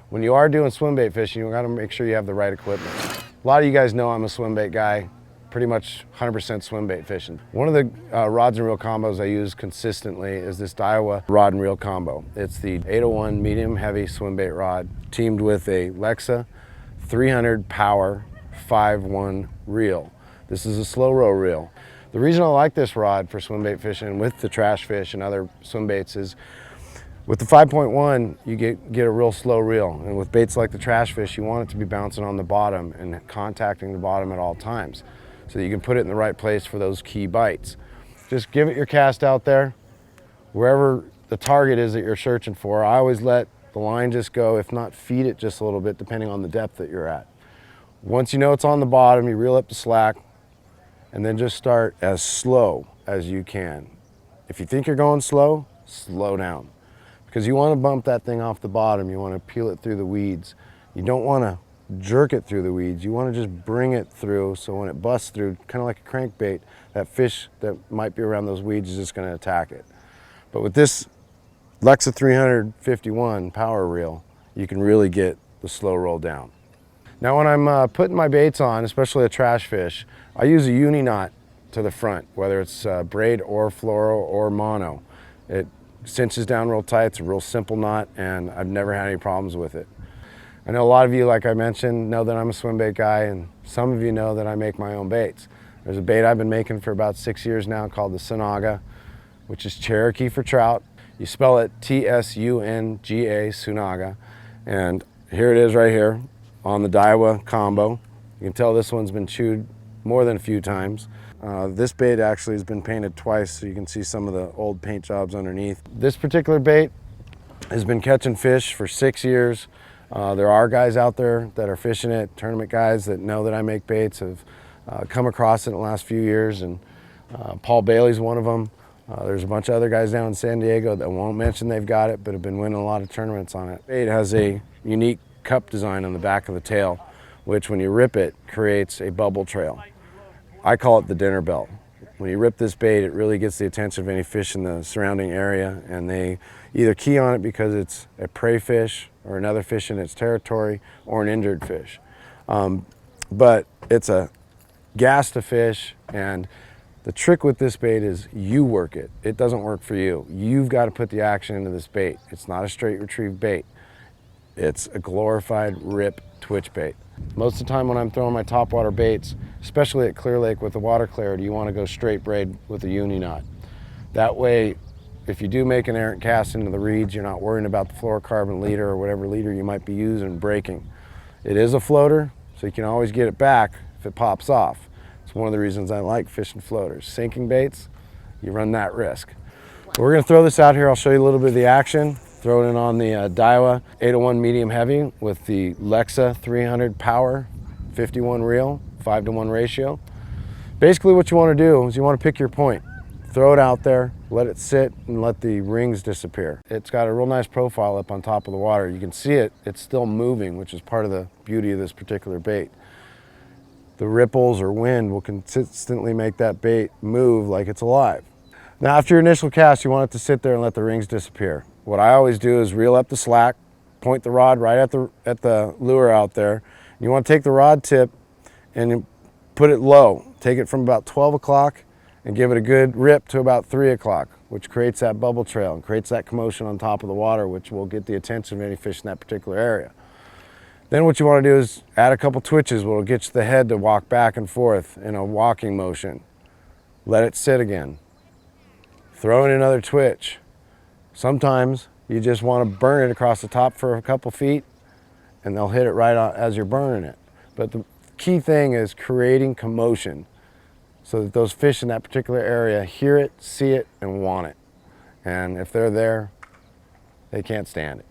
When you are doing swim bait fishing, you gotta make sure you have the right equipment. A lot of you guys know I'm a swim bait guy, pretty much 100% swim bait fishing. One of the rods and reel combos I use consistently is this Daiwa rod and reel combo. It's the 801 medium heavy swim bait rod teamed with a Lexa 300 power 5-1 reel. This is a slow row reel. The reason I like this rod for swim bait fishing with the trash fish and other swim baits is with the 5.1, you get a real slow reel. And with baits like the trash fish, you want it to be bouncing on the bottom and contacting the bottom at all times so that you can put it in the right place for those key bites. Just give it your cast out there, wherever the target is that you're searching for. I always let the line just go, if not feed it just a little bit, depending on the depth that you're at. Once you know it's on the bottom, you reel up the slack, and then just start as slow as you can. If you think you're going slow, slow down. Because you want to bump that thing off the bottom. You want to peel it through the weeds. You don't want to jerk it through the weeds. You want to just bring it through so when it busts through, kind of like a crankbait, that fish that might be around those weeds is just going to attack it. But with this Lexa 351 power reel, you can really get the slow roll down. Now when I'm putting my baits on, especially a trash fish, I use a uni knot to the front, whether it's braid or fluoro or mono. It cinches down real tight. It's a real simple knot, and I've never had any problems with it. I know a lot of you, like I mentioned, know that I'm a swim bait guy, and some of you know that I make my own baits. There's a bait I've been making for about 6 years now called the Sunaga, which is Cherokee for trout. You spell it T-S-U-N-G-A, Sunaga, and here it is right here on the Daiwa combo. You can tell this one's been chewed more than a few times. This bait actually has been painted twice, so you can see some of the old paint jobs underneath. This particular bait has been catching fish for 6 years. There are guys out there that are fishing it, tournament guys that know that I make baits, have come across it in the last few years, and Paul Bailey's one of them. There's a bunch of other guys down in San Diego that won't mention they've got it, but have been winning a lot of tournaments on it. It has a unique cup design on the back of the tail, which when you rip it, creates a bubble trail. I call it the dinner bell. When you rip this bait, it really gets the attention of any fish in the surrounding area, and they either key on it because it's a prey fish or another fish in its territory or an injured fish. But it's a gas to fish, and the trick with this bait is you work it. It doesn't work for you. You've got to put the action into this bait. It's not a straight retrieve bait. It's a glorified rip twitch bait. Most of the time when I'm throwing my topwater baits, especially at Clear Lake with the water clarity, you want to go straight braid with a uni knot. That way, if you do make an errant cast into the reeds, you're not worrying about the fluorocarbon leader or whatever leader you might be using breaking. It is a floater, so you can always get it back if it pops off. It's one of the reasons I like fishing floaters. Sinking baits, you run that risk. But we're going to throw this out here. I'll show you a little bit of the action. Throw it in on the Daiwa 801 medium heavy with the Lexa 300 power 51 reel, 5-to-1 ratio. Basically what you want to do is you want to pick your point. Throw it out there, let it sit, and let the rings disappear. It's got a real nice profile up on top of the water. You can see it, it's still moving, which is part of the beauty of this particular bait. The ripples or wind will consistently make that bait move like it's alive. Now after your initial cast, you want it to sit there and let the rings disappear. What I always do is reel up the slack, point the rod right at the lure out there. You want to take the rod tip and put it low. Take it from about 12 o'clock and give it a good rip to about 3 o'clock, which creates that bubble trail and creates that commotion on top of the water, which will get the attention of any fish in that particular area. Then what you want to do is add a couple twitches, which will get you the head to walk back and forth in a walking motion. Let it sit again. Throw in another twitch. Sometimes you just want to burn it across the top for a couple feet, and they'll hit it right as you're burning it. But the key thing is creating commotion so that those fish in that particular area hear it, see it, and want it. And if they're there, they can't stand it.